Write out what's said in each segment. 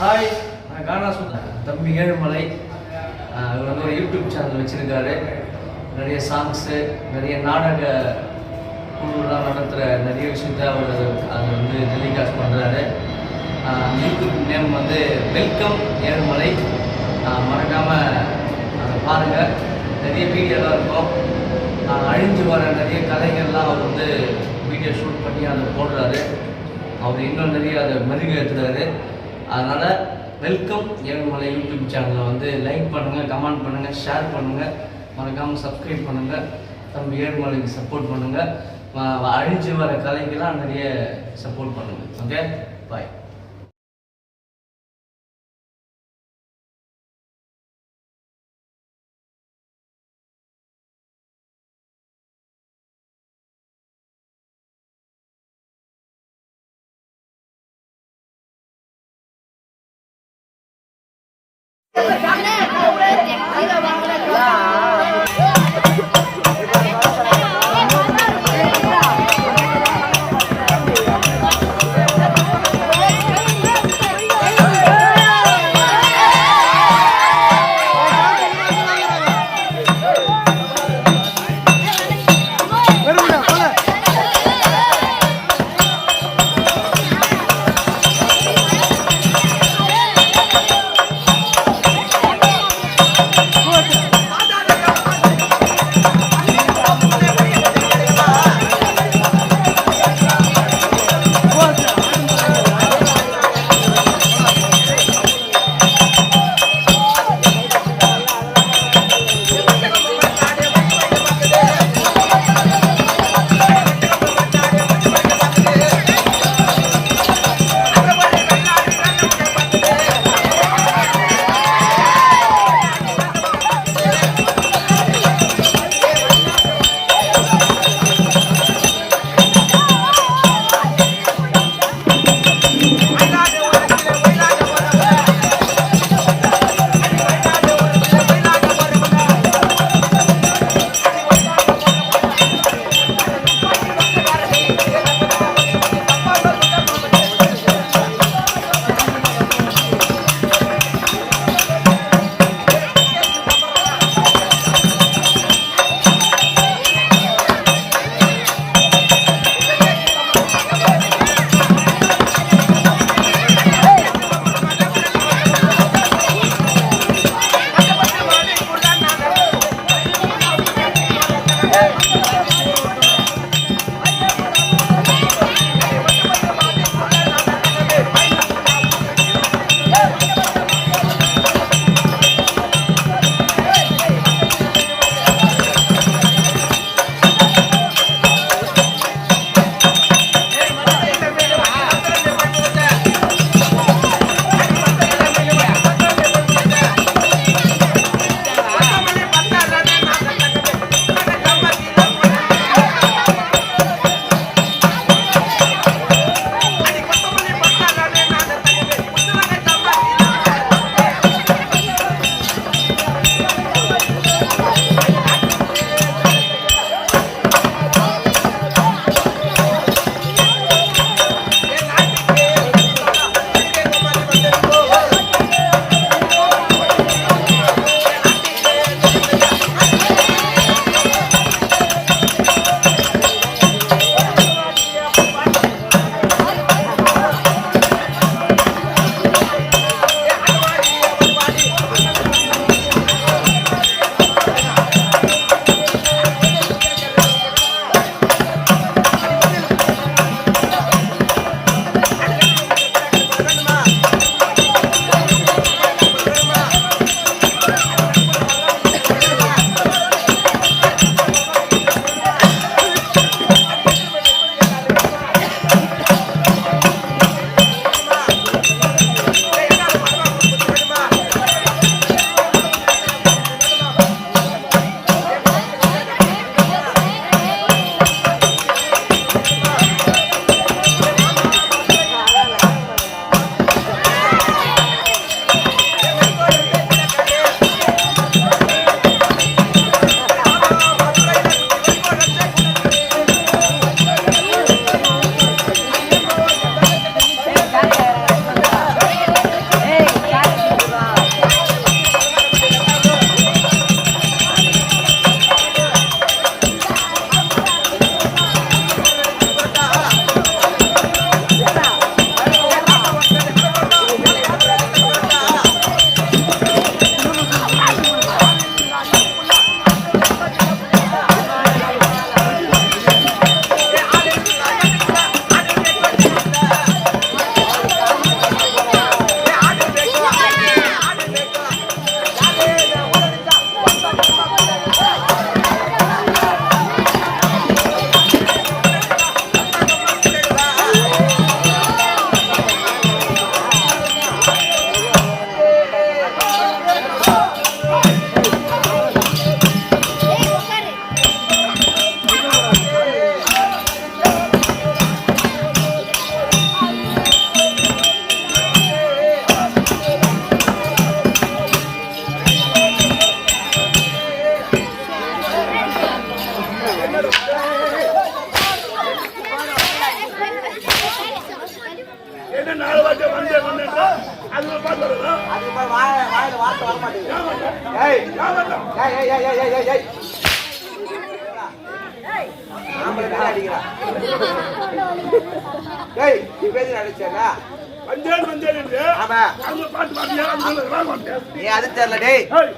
Hi, நான் கானா சொல்கிறேன். தம்பி ஏழுமலை இவர் வந்து ஒரு யூடியூப் சேனல் வச்சுருக்காரு. நிறைய சாங்ஸு, நிறைய நாடக குழுலாம் நடத்துகிற நிறைய விஷயத்த அவர் அதை வந்து டெலிகாஸ்ட் பண்ணுறாரு. யூடியூப் நேம் வந்து வெல்கம் ஏழுமலை. மறக்காமல் அதை பாருங்கள். நிறைய வீடியோலாம் இருக்கும். அழிஞ்சு வர நிறைய கலைகள்லாம் அவர் வந்து வீடியோ ஷூட் பண்ணி அதை போடுறாரு. அவர் இன்னும் நிறைய அதை மெருகேற்றுறாரு. அதனால் வெல்கம் ஏழுமலை யூடியூப் சேனலை வந்து லைக் பண்ணுங்கள், கமெண்ட் பண்ணுங்கள், ஷேர் பண்ணுங்கள், மறக்காமல் சப்ஸ்கிரைப் பண்ணுங்கள். தம்பி ஏழுமலைக்கு சப்போர்ட் பண்ணுங்கள். அழிஞ்சு வர கலைக்கெல்லாம் நிறைய சப்போர்ட் பண்ணுங்கள். ஓகே, பாய்.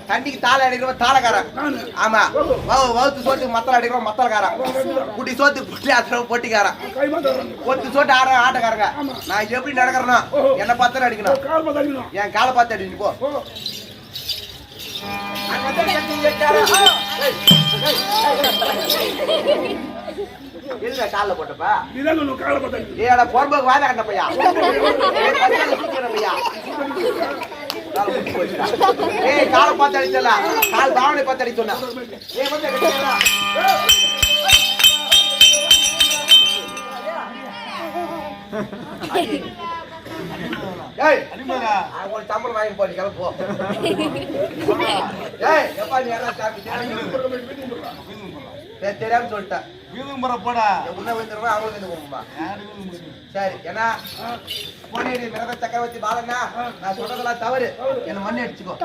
தண்ணிக்கு தாளை அடிக்கிறோம் தாளக்காரன். ஆமா, வவுத்து சோத்துக்கு மத்தல அடிக்கிறோம் மத்தலக்காரன். குட்டி சோத்துக்கு புட்டி ஆத்துறோம் பொட்டிக்காரன். ஒத்து சோட்டு ஆடுற ஆட்டக்காரங்க. நான் எப்படி நடக்கிறேன்னா என்ன பார்த்து அடிக்கணும், என் காலை பார்த்து அடிச்சு போ. இல்ல கால போட்டப்பா ஏடா போர்போக்கு வாத கட்ட பையா ஏய் கால பார்த்து அடிச்சல கால் தாவணை பார்த்து அடிச்சு சொன்னா ஏய் வந்து அடிச்சல ஏய் அடிமடா அவங்க சம்பளம் வாங்கி போடி கிளம்பு போ. ஏய் எப்பா நீ யாரா சாப்பி தெரியாம சொல்லிட்டேன் வீதும் போற போடா உன்ன வந்துருவா அவங்களுக்கு வந்து போகும்பா சரி. ஏன்னா பொன்னேரி மிரத சக்கரவர்த்தி பாலண்ணா நான் சொல்றதெல்லாம் தவறு, என்ன மண்ணு அடிச்சுக்கோ.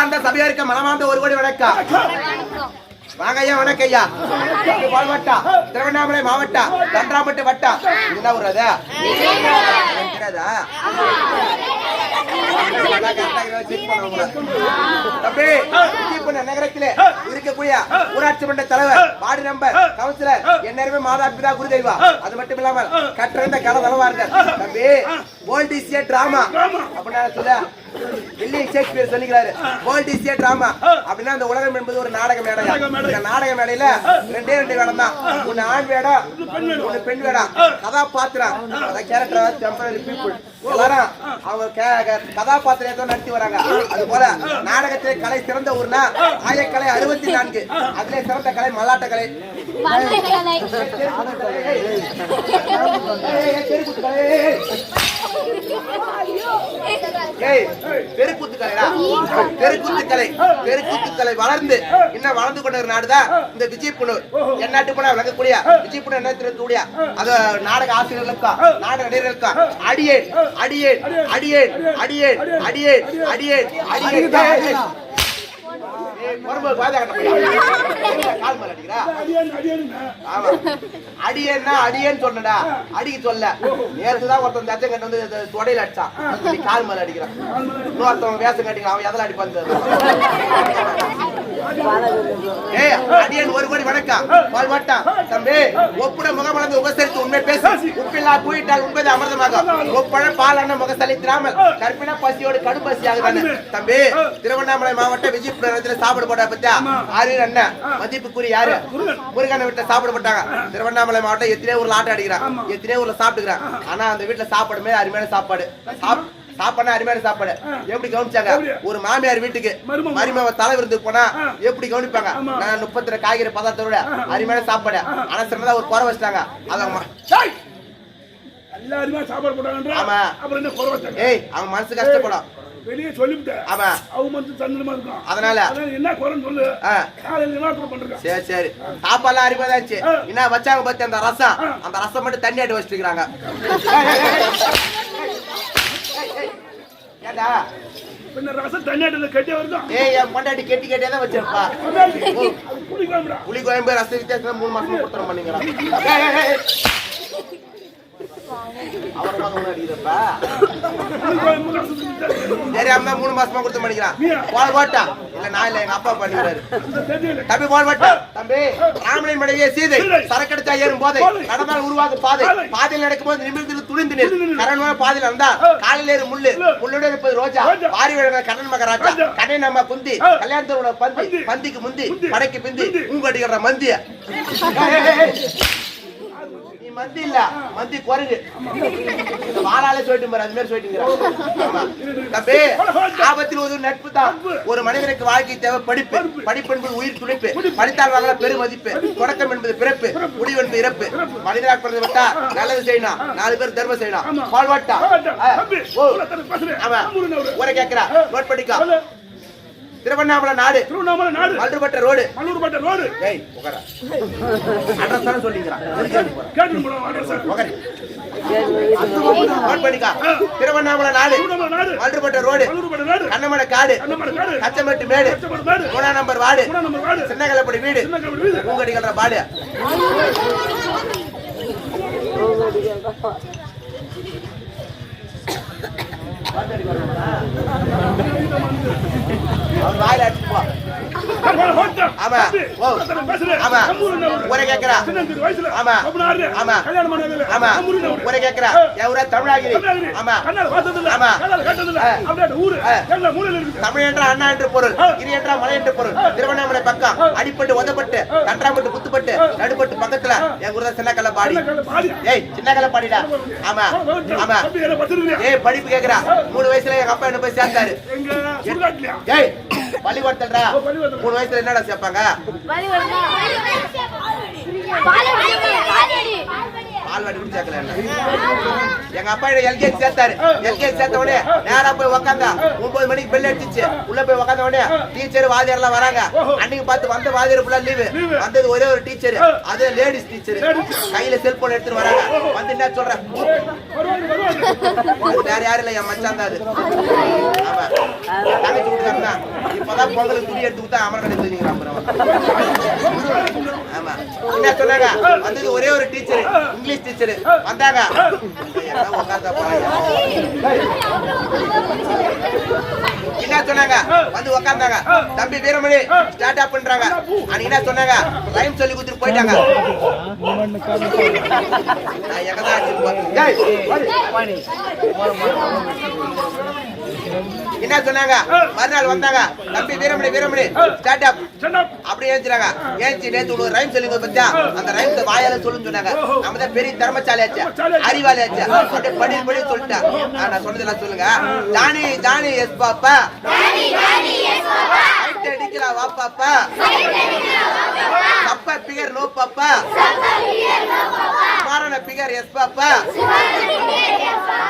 அன்பார்ந்த சபையாருக்கு மனமார்ந்த ஒரு கோடி வணக்கம். வாங்க ஐயா, வணக்கம் ஐயா. பால்வட்டா, திருவண்ணாமலை மாவட்டம், தண்டராம்பட்டு வட்டம். என்ன ஊர் அது? தெரியாதா? நகரத்திலே இருக்கக்கூடிய ஊராட்சி மன்ற தலைவர், வார்டு மெம்பர், கவுன்சிலர், என்னருமே மாதா பிதா குருதெய்வா. அது மட்டும் இல்லாமல் கற்றிருந்த கல தலைவார்கள். தம்பி, வேர்ல்ட் இஸ் ஏ டிராமா அப்படின்னா சொல்ல வில்லியம் ஷேக்ஸ்பியர் சொல்லிக்கிறாரு. வேர்ல்ட் இஸ் ஏ டிராமா அப்படின்னா அந்த உலகம் என்பது ஒரு நாடக மேடை. இந்த நாடக மேடையில ரெண்டே வேடம் தான். ஒன்னு ஆண் வேடம், ஒன்னு பெண் வேடம். கதாபாத்திரம், கேரக்டர், டெம்பரரி பீப்புள் எல்லாரும் அவங்க கதாபாத்திரத்தை நடத்தி வராங்க. அது போல நாடகத்திலே கலை சிறந்த ஊர்னா ஆயக்கலை 64. அதிலே சிறந்த கலை மல்லாட்ட கலை. தெருக்கூத்துக்கலை வளர்ந்து இன்னும் வளர்ந்து கொண்ட ஒரு நாடுதான் இந்த விஜயபுணூர். என் நாட்டு போனா விளக்கக்கூடிய விஜயபுணூர் என்ன அது நாடக ஆசிரியர்களுக்கும் நாடக நடிகர்களுக்கும் அடியேன் அடியேன் அடியேன் அடியேன் அடியேன் அடியேன் அடியேன் அடியேன்னு சொன்னடா, அடிக்க சொல்ல. நேரத்துதான் ஒருத்தன் தச்சம் கட்டு வந்து தொடையில அடிச்சான், கால் மேல அடிக்கிறான். இன்னொருத்தவங்க வேஷம் கட்டிக்கிறான், அவன் எதில் அடிப்பான்? அடியேன் ஒரு கோடி வணக்கம். பால்வட்டம் தம்பி, ஒப்புட முகமலர்ந்து உபசரித்து உண்மை பேசு. உப்பில்லா கூயிட்டால் உண்பது அமிர்தமாக. ஒப்பழ பால் அண்ணன் முகசலித்திராமல் கற்பின பசியோடு கடும் பசி ஆகுதானே. தம்பி, திருவண்ணாமலை மாவட்டம் விஜயபுரத்தில் சாப்பிட போட்டா பத்தியா ஆரியர் அண்ணன் மதிப்புக்குரிய யாரு முருகனை வீட்டுல சாப்பிட போட்டாங்க. திருவண்ணாமலை மாவட்டம் எத்தனையோ ஊர்ல ஆட்டம் அடிக்கிறான், எத்தனையோ ஊர்ல சாப்பிட்டுக்கிறான். ஆனா அந்த வீட்டுல சாப்பாடுமே அருமையான சாப்பாடு. சாப்பாடு அருமையான சாப்பாடு. எப்படி கவனிச்சாங்க? ஒரு மாமியார் வீட்டுக்கு மருமக தலை விருந்துக்கு போனா எப்படி கவனிப்பாங்க? நான் 32 காய்கறி பதார்த்தோட அருமையான சாப்பாடு. ஆனா சின்னதா ஒரு குறை வச்சிட்டாங்க. அவன் மனசு கஷ்டப்படும். வெளியே சொல்லிவிட்டேன். ஆமா, அவங்க வந்து சந்தனமா இருக்கும். அதனால என்ன குறைன்னு சொல்லு. காலையில என்ன பண்றாங்க? சரி சரி, சாப்பாடுலாம் அருமையாச்சு. என்ன வச்சாங்க பத்தி அந்த ரசம், அந்த ரசம் மட்டும் தண்ணி ஆட்டி வச்சிட்டு இருக்காங்க. ஏண்டா பின்ன ரசம் தண்ணி ஆட்டில கட்டி வருது. என் பொண்டாட்டி கெட்டி கெட்டியா தான் வச்சிருப்பா. புளி குழம்பு ரசம் வித்தியாசம் 3 மாசமா கொடுத்துற பண்ணீங்களா? சரி, அம்மா 3 மாசமா கொடுத்து பண்ணிக்கிறான். போல் போட்டா இல்ல நான் இல்ல, எங்க அப்பா பண்ணிக்கிறாரு. தம்பி போல் போட்டா தம்பி, ராமனின் மனைவியே சீதை சரக்கடிச்சா ஏறும் போதை நடந்தால் உருவாகும் பாதை. பாதையில் நடக்கும் போது நிமிர்ந்து துணிந்து நில். கரண்மான பாதையில் இருந்தா காலில் ஏறு முள்ளு, முள்ளுடன் இருப்பது ரோஜா. வாரி விழங்க கண்ணன் மகராஜா. கண்ணை நம்ம குந்தி கல்யாணத்தோட பந்தி. பந்திக்கு முந்தி படைக்கு பிந்தி உங்கடிக்கிற மந்திய. மந்தி இல்ல, மந்தி குரங்கு. வாழாலே சொல்லிட்டு பாரு, அது மாதிரி சொல்லிட்டு. தம்பி, ஆபத்தில் ஒரு நட்பு தான். ஒரு மனிதனுக்கு வாழ்க்கை தேவை படிப்பு. படிப்பு என்பது உயிர் துடிப்பு. படித்தால் வாங்கல பெரும் மதிப்பு. தொடக்கம் என்பது பிறப்பு, முடிவு என்பது இறப்பு. மனிதனாக பிறந்து விட்டா நல்லது செய்யணும், 4 பேர் தர்மம் செய்யணும். பால்வாட்டா ஊரை கேட்கிறா, நோட் பண்ணிக்கா. திருவண்ணாமலை நாடு, திருவண்ணாமலை நாடு, மல்லூர்பட்ட ரோடு, மல்லூர்பட்ட ரோடு. டேய் உட்கார. அட்ரஸ் தான சொல்லிங்கறா. கேட்டு போறோம் அட்ரஸ். உட்காரு. நோட் பண்ணிக்கா. திருவண்ணாமலை நாடு, திருவண்ணாமலை நாடு, மல்லூர்பட்ட ரோடு, மல்லூர்பட்ட நாடு, கண்ணமட காடு, கச்சமட்டு மேடு, 3 நம்பர் வார்டு, சின்னகலப்படி வீடு, உங்கடிகள்ற பாடு. அவன் வாயில அடிச்சு போ. ஆமா ஆமா ஊரை கேக்குறா. ஆமா ஆமா ஆமா ஊரை கேக்குறா. எவரா தமிழாகிரி. ஆமா ஆமா தமிழ் என்ற அண்ணா என்று பொருள், கிரி என்ற மலை என்று பொருள். திருவண்ணாமலை பக்கம் அடிப்பட்டு உதப்பட்டு கன்றாம்பட்டு குத்துப்பட்டு நடுப்பட்டு பக்கத்துல என் ஊர்ல சின்னக்கல்ல பாடி. ஏய் சின்னக்கல்ல பாடிடா. ஆமா ஆமா. ஏய் படிப்பு கேக்குறா. 3 வயசுல எங்க அப்பா என்ன போய் சேர்த்தாரு. ஏய் பள்ளிக்கூடத்துலடா 3 வயசுல என்னடா சேர்ப்பாங்க? பால்வாடி கூட சேர்க்கல. எங்க அப்பா எல்கேஜி சேர்த்தாரு. எல்கேஜி சேர்த்த உடனே நேரா போய் உக்காந்தா 9 மணிக்கு பெல் அடிச்சிச்சு. உள்ள போய் உக்காந்த உடனே டீச்சர் வாத்தியார் எல்லாம் வராங்க. அன்னைக்கு பார்த்து வந்த வாத்தியார் ஃபுல்லா லீவு. வந்தது ஒரே ஒரு டீச்சர், அது லேடிஸ் டீச்சர். கையில செல்போன் எடுத்துட்டு வராங்க. வந்து என்ன சொல்றேன், வேற யாரும் இல்ல, என் மச்சான் தான் அது. ஆமா தங்கச்சி வீட்டுக்காரன் தான். இப்பதான் பொங்கலுக்கு துணி எடுத்து கொடுத்தா அமர கடை தூங்கிக்கிறான். ஆமா என்ன சொன்னாங்க வந்தது ஒரே ஒரு டீச்சர் இங்கிலீஷ் டீச்சர் வந்தாங்க உட்கார்ந்தா போறாங்க. என்ன சொன்னாங்க வந்து உட்கார்ந்தாங்க. தம்பி வீரமணி ஸ்டார்ட் அப் பண்றாங்க. அன்னைக்கு என்ன சொன்னாங்க ரைம் சொல்லி கொடுத்துட்டு போயிட்டாங்க. என்ன சொன்னாங்க மறுநாள் வந்தாங்க. தம்பி வீரமணி வீரமணி ஸ்டார்ட் அப் அப்படி ஏஞ்சிராங்க. ஏஞ்சி நேற்று ஒரு ரைம் சொல்லி பத்தியா அந்த ரைம்ஸ் வாயால சொல்லுன்னு சொன்னாங்க. நம்ம தான் பெரிய திறமசாலி ஆச்சு அறிவாளி ஆச்சு அப்படியே படி படி சொல்லிட்டேன். நான் சொன்னதெல்லாம் சொல்லுங்க. ஜானி ஜானி எஸ் பாப்பா அடிக்கலாம் வா பாப்பா அப்பா பிகர் நோ பாப்பா மாரண பிகர் எஸ் பாப்பா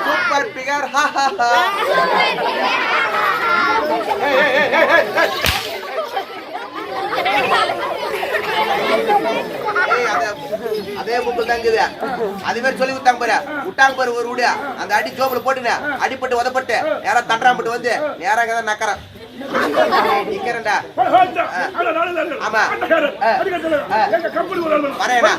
சூப்பர் பிகர் ஹா ஹா ஹா. அதே புக்கு தாங்குது. அது மாதிரி சொல்லி விட்டாங்க பாரு. விட்டாங்க பாரு ஒரு விடியா அந்த அடி ஜோப்புல போட்டுன அடிப்பட்டு உதப்பட்டு நேரா தண்டராம்பட்டு வந்து நேராக தான் நக்கறேன் நிக்கிறேன்டா. ஆமா வரேனா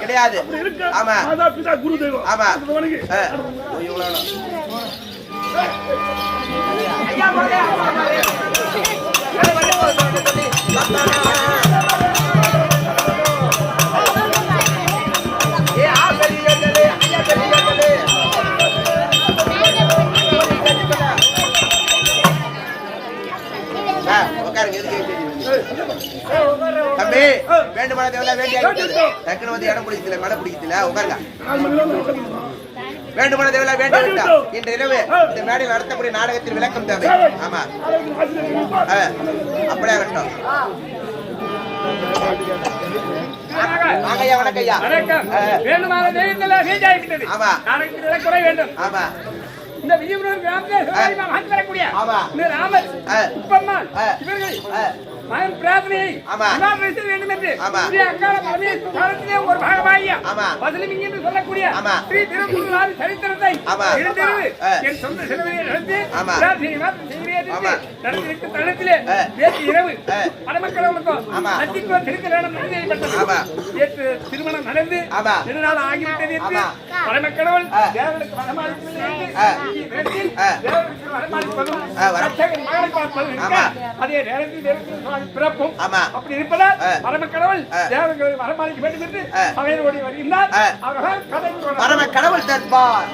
கிடையாது. ஆமா குரு தெய்வம். ஆமா தம்பி வேண்டுமான தேவையில்ல வேண்டிய டக்குனு வந்து இடம் பிடிக்கல மழை பிடிக்கல உட்காருங்க. வேண்டுமான தேவையில்ல வேண்டிய விட்டா இன்று இரவு இந்த மேடையில் நடத்தக்கூடிய நாடகத்தில் விளக்கம் தேவை. ஆமா அப்படியே இருக்கட்டும். வணக்கையா ஆமா ஆமா இந்த விஜயபுரம் கிராமத்தில் வரக்கூடிய ராமர் உப்பம்மாள் இவர்கள் மகன் பிரார்த்தனையை வேண்டும் என்று அக்காலத்திலே ஒரு பாகமாகிய வசலிமிங் என்று சொல்லக்கூடிய ஸ்ரீ திருமூர் சரித்திரத்தை என் சொந்த சிறுவனை நடத்தி தளத்திலே நேற்று இரவு பரமக்கடவுளுக்கும் நந்திக்குவ திருக்கல்யாணம் நடத்தப்பட்டது. நேற்று திருமணம் நடந்து திருநாள் ஆகிவிட்டது என்று பரமக்கடவுள் தேவர்களுக்கு வரமாளிப்பதும் மகளை பார்ப்பதும் அதே நேரத்தில் பிறப்பும் அப்படி இருப்பதால் பரமக்கடவுள் தேவர்களை வரமாளிக்க வேண்டும் என்று சபையோடு வருகின்றார். அவர்கள் கதை பரமக்கடவுள் தர்பார்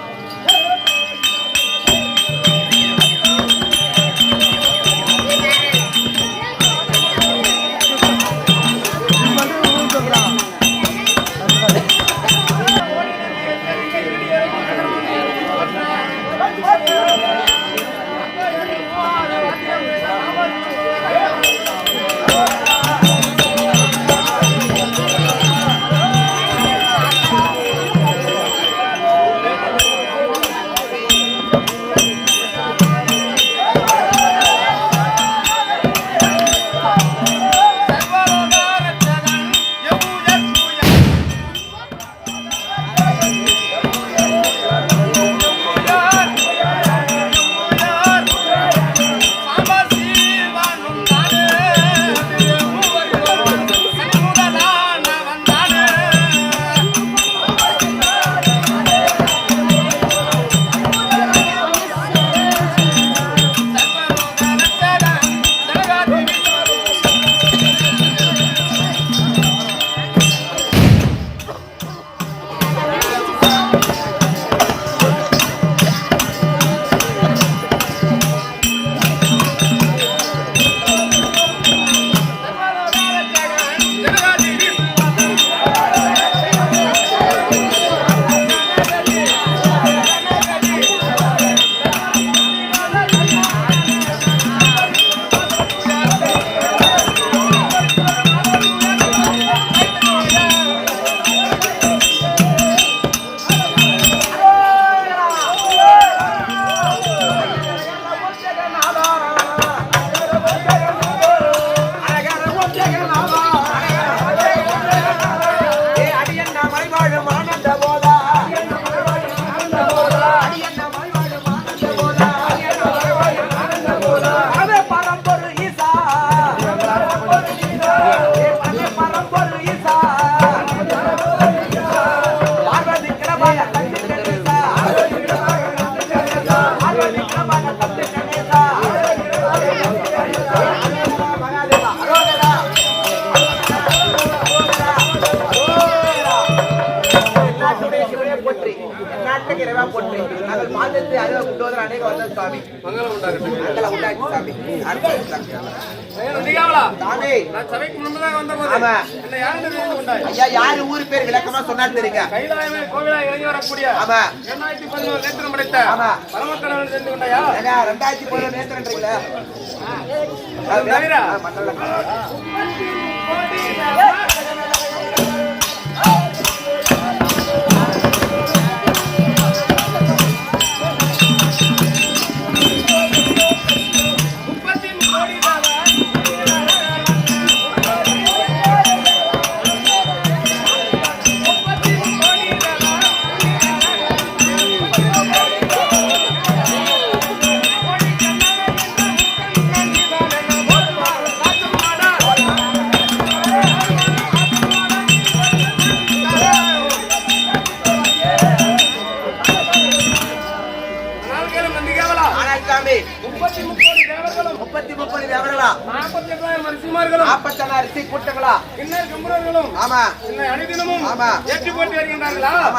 ஆனந்த போதா என்ன மலைவாழும் ஆனந்த போதா அதே பரம்பொருள் ஈசா அதே பரம்பொருள் ஈசா பார்வதி கிரபாய தந்தி கணேசா பார்வதி கிரபாய தந்தி கணேசா மகாதேவா அரோகரா நாட்டுடைய சிவனே போற்றி நாட்டுக்கு இறைவா போற்றி நாங்கள் மாதத்தை அறிவை கொண்டு வந்து அநேக வந்த சுவாமி மங்களம் உண்டாக்கி சாமி ஐயா யாரு ஊரு பேர் விளக்கமா சொன்னாலும் தெரியுங்க. ஆமா 2011 நேத்திரன்றீங்களா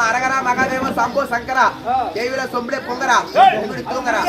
அரகரா மகாதேவ சம்போ சங்கரா தேவில சொம்பளே பொங்கரா இப்படி தூங்கரா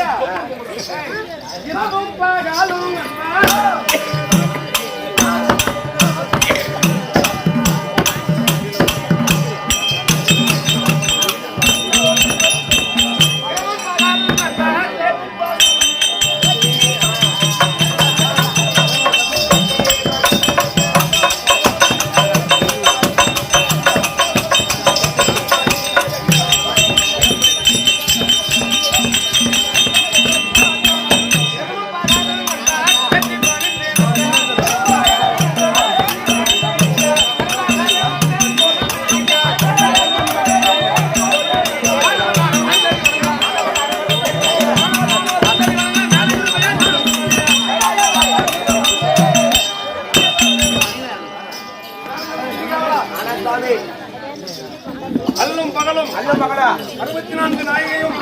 அல்லும் பகலும் 64 நாயகையும்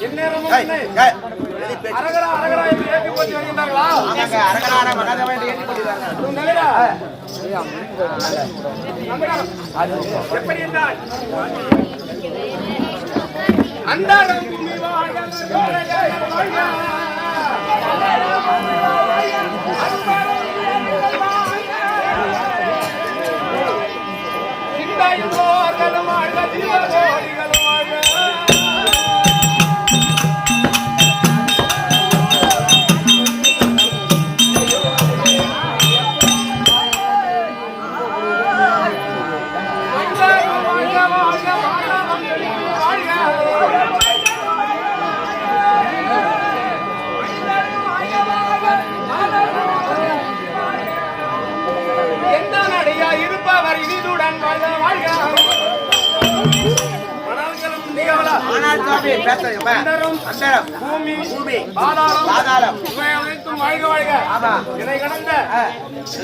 எந்நேரமும் அரகரா அரகரா என்று ஏற்றி போட்டு வருகின்றார்களா? அரகரா மகாதேவ என்று ஏற்றி போட்டுகிறார்கள். எப்படி என்றால் அந்தாரம் பூமி வாழ்க சிந்தாயும் வாழ்க ஜீவகோடிகளும் வாழ்க இருப்பவர் இனிதுடன் வாழ்க வாழ்க பூமி பாதாளம் அனைத்தும் வாழ்க வாழ்க. இதை கடந்த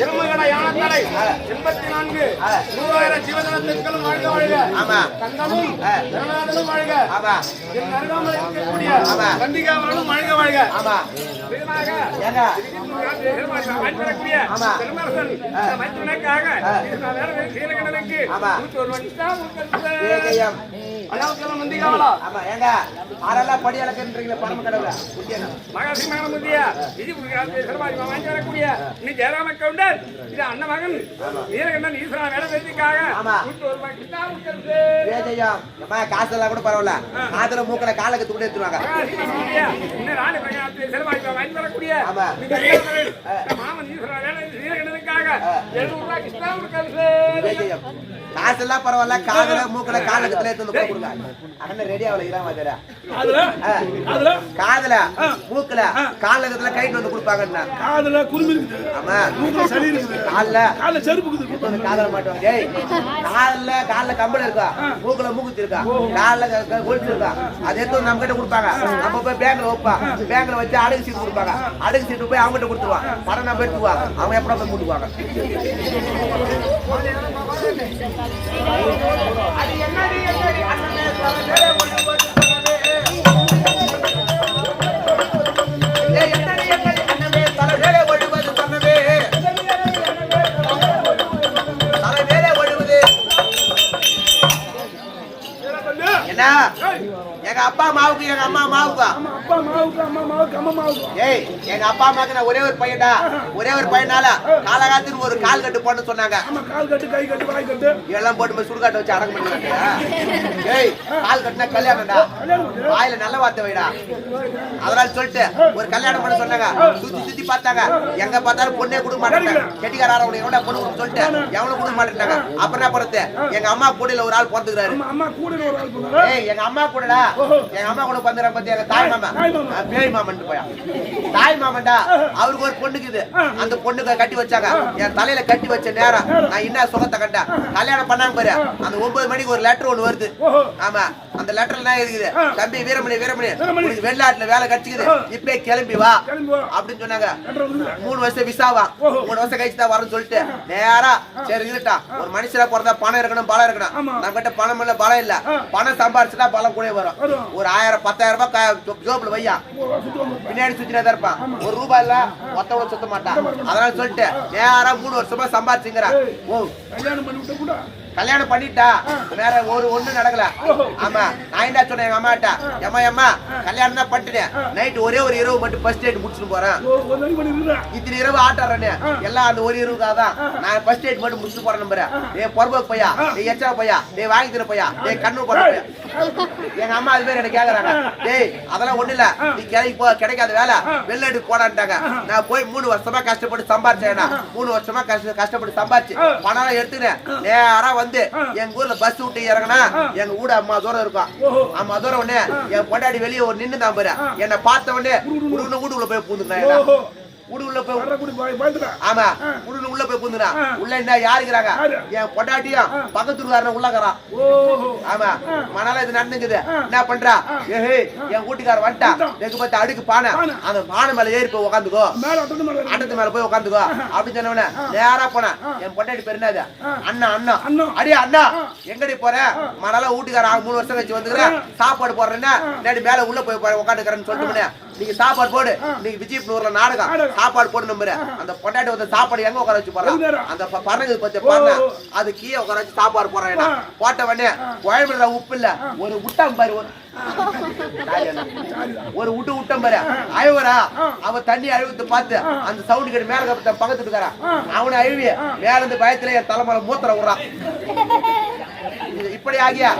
இருமகட யானத்தலை 84 100,000 ஜீவதனத்திற்கும் வாழ்க வாழ்க. கந்தமும் ஜனநாதனும் வாழ்க. என் அருகாமல் இருக்கக்கூடிய கந்திகாவனும் வாழ்க வாழ்க. பெறக்கூடிய பெருமரசன் மைத்துனக்காக சீரகணனுக்கு 101 அழகலம் வந்திகாவலா. ஆமா ஏங்க ஆரெல்லாம் படி அளக்குன்றீங்களே பரம கடவுள மகாசி மகமுதிய இது சர்வாஜி வாங்கி வரக்கூடிய நீ ஜெயராம கவுண்டர் இது அண்ணன் மகன் நீலகண்டன் ஈஸ்வரா வேலை செய்திக்காக 101 ரூபாய் கிட்டாவும் வேஜயம் அம்மா காசு எல்லாம் கூட பரவாயில்ல காதுல மூக்கல காலுக்கு துணி எடுத்துவாங்க. மகாசி மகமுதிய இன்ன ராணி பிரகாசி சர்வாஜி வாங்கி வரக்கூடிய மாமன் ஈஸ்வரா வேலை நீலகண்டனுக்காக 700 ரூபாய் கிட்டாவும் வேஜயம் காசு எல்லாம் பரவாயில்ல காதுல மூக்கல காலுக்கு துணி எடுத்து அண்ணன் ரெடி ஆகலாம் மாதிரி அதுல அதுல காதுல மூக்குல கால்ல இருக்கிறதுல கைட்டு வந்து கொடுப்பாங்கண்ணா. காதுல குருமி இருக்குது, ஆமா மூக்குல சளி இருக்குது, கால்ல செருப்பு இருக்குது. காதல மாட்டுவாங்க. ஏய் கால்ல கம்பளம் இருக்கா, மூக்குல மூக்குத்தி இருக்கா, கால்ல கொலுசு இருக்கா, அது எடுத்து நம்ம கிட்ட கொடுப்பாங்க. நம்ம போய் பேங்க்ல வைப்பா, பேங்க்ல வச்சு அடகு சீட்டு கொடுப்பாங்க. அடகு சீட்டு போய் அவங்க கிட்ட கொடுத்துருவான். பணம் நம்ம எடுத்துவா, அவங்க எப்படா போய் கூட்டுவாங்க. என்ன எங்க அப்பா மாவுக்கு எங்க அம்மா மாவுக்கா? அப்பா மாவுக்கு, அம்மா மாவுக்கு, அம்மா மாவுக்கு. ஏய் எங்க அப்பா அம்மாக்கு நான் ஒரே ஒரு பையன்டா. ஒரே ஒரு பையனால காலகாலத்துக்கு ஒரு கால் கட்டு போட்டு சொன்னாங்க. அம்மா கால் கட்டு, கை கட்டு, வாய் கட்டு இதெல்லாம் போட்டு போய் சுடுகாட்டை வச்சு அடக்கம் பண்ணிடுவாங்க. ஏய் கால் கட்டுனா கல்யாணம்டா, வாயில நல்ல வார்த்தை வைடா. அதனால சொல்லிட்டு ஒரு கல்யாணம் பண்ண சொன்னாங்க. சுத்தி சுத்தி பார்த்தாங்க, எங்க பார்த்தாலும் பொண்ணே கொடுக்க மாட்டாங்க. கெட்டிக்கார எவனா பொண்ணு கொடுக்க சொல்லிட்டு எவனும் கொடுக்க மாட்டேட்டாங்க. அப்புறம் என்ன பண்ணுறது, எங்க அம்மா கூடையில ஒரு ஆள் பிறந்துக்கிறாரு. அம்மா கூட ஒரு ஆள் போறாரு. ஏய் எங்க அம்மா கூடடா, எங்க அம்மா கூட பந்துற பத்தி எங்க தாய் மாமா பேய் மாமன் போயா. தாய் மாமன்டா அவருக்கு ஒரு பொண்ணுக்குது. அந்த பொண்ணுக்கு கட்டி வச்சாங்க. என் தலையில கட்டி வச்ச நேரம் நான் என்ன சுகத்தை கண்டேன். கல்யாணம் பண்ணாங்க பாரு, அந்த 9 மணிக்கு ஒரு லெட்டர் ஒண்ணு வருது. ஆமா அந்த லெட்டர்ல என்ன இருக்குது, தம்பி வீரமணி வீரமணி உனக்கு வெளிநாட்டுல வேலை கிடைச்சிக்குது, இப்பே கிளம்பி வா அப்படின்னு சொன்னாங்க. 3 வருஷம் விசாவா, 3 வருஷம் கழிச்சு தான் வரணும்னு சொல்லிட்டு நேரா சரி இருட்டா. ஒரு மனுஷனா பிறந்தா பணம் இருக்கணும், பலம் இருக்கணும். நம்ம கிட்ட பணம் இல்ல, பலம் இல்ல. பணம் சம்பாரிச்சுட்டா பலம் கூட வரும். ஒரு 1000 10,000 ரூபாய் ஜோப்ல வையா, பின்னாடி சுத்தினா தான் இருப்பான். ஒரு ரூபாய் இல்ல மொத்தம் சுத்த மாட்டான். அதனால சொல்லிட்டு நேரா 3 வருஷமா சம்பாரிச்சுங்கிறா. ஓ கல்யாணம் பண்ணி விட்ட கூட கல்யாணம் பண்ணிட்டா வேற ஒண்ணு நடக்கல. ஆமா நான் என்ன சொன்னேன் எங்க அம்மாட்ட, அம்மா கல்யாணம் தான் பண்ணிட்டேன், நைட் ஒரே ஒரு இரவு மட்டும் ஃபர்ஸ்ட் எய்ட் முடிச்சுட்டு போறேன். இத்தனை இரவு ஆட்டாறேன்னு எல்லாம் அந்த ஒரு இரவுக்காக தான் நான் ஃபர்ஸ்ட் எய்ட் மட்டும் முடிச்சுட்டு போறேன். நம்புறேன் ஏ பொறுப்பு பையா, ஏ எச்சா பையா, ஏ வாங்கி தர பையா, ஏ கண்ணு போற பையா. எங்க அம்மா அது பேர் எனக்கு கேக்குறாங்க. டேய் அதெல்லாம் ஒண்ணு இல்ல, நீ கிளம்பி போ, கிடைக்காத வேலை வெளிநாடு போடான்ட்டாங்க. நான் போய் 3 வருஷமா கஷ்டப்பட்டு சம்பாரிச்சேன். 3 வருஷமா கஷ்டப்பட்டு சம்பாரிச்சு பணம் எடுத்துனேன். நேரா வந்து எங்க ஊர்ல பஸ் விட்டு இறங்கினா எங்க வீடு அம்மா தூரம் இருக்கும். அம்மா தூரம் உடனே என் பொண்டாடி வெளியே ஒரு நின்று தான் போறேன். என்னை பார்த்த உடனே வீட்டுக்குள்ள போய் பூந்துக்கிறேன். உள்ள போய் ஆமா உள்ள போய் பூந்துனா உள்ள என்ன யாருக்கிறாங்க, என் பொண்டாட்டியும் பக்கத்துக்காரன் உள்ளாக்குறான். ஆமா மணால இது நடந்துக்குது. என்ன பண்றா, ஏஹே என் வீட்டுக்கார வந்துட்டா, எங்க பார்த்து அடுக்கு பானை, அந்த பானை மேல ஏறி போய் உட்காந்துக்கோ, அண்டத்து மேல போய் உட்காந்துக்கோ அப்படின்னு சொன்ன நேரா போன. என் பொண்டாட்டி பேர் என்னது, அண்ணா. அண்ணா அடியா அண்ணா எங்கடி போற, மணால வீட்டுக்கார 3 வருஷம் கழிச்சு வந்துக்கிறேன், சாப்பாடு போடுறேன்னா மேல உள்ள போய் உட்காந்துக்கிறேன்னு சொல்லிட்டு நீங்க சாப்பாடு போடு, நீங்க விஜயபுரூர்ல நாடகம் சாப்பாடு போடு நம்புற. அந்த பொண்டாட்டி வந்து சாப்பாடு எங்க உட்கார வச்சு போடுறான், அந்த பறகு பத்தி பாருங்க, அது கீழே உட்கார வச்சு சாப்பாடு போடுறேன். போட்ட உடனே குழம்புல உப்பு இல்ல, ஒரு விட்டம் பாரு, ஒரு விட்டம் பாரு அழுவரா. அவன் தண்ணி அழுவத்தை பார்த்து அந்த சவுண்ட் கேட்டு மேல பக்கத்து இருக்காரா, அவனை அழுவி மேல இருந்து பயத்துல என் தலைமையில மூத்திர விடுறான். இப்படி ஆகியா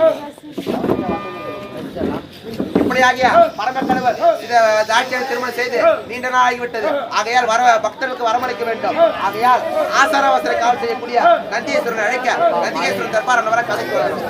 பரமக்கடவுள் இதை தாட்சியாக திருமணம் செய்து நீண்ட நாள் ஆகிவிட்டது. ஆகையால் பக்தர்களுக்கு வரமளிக்க வேண்டும். ஆகையால் ஆசார அவசர காவல் செய்யக்கூடிய நந்தியேஸ்வரன் அழைக்க நந்தியேஸ்வரன் தர்பார் வர கதைக்கு வரும்.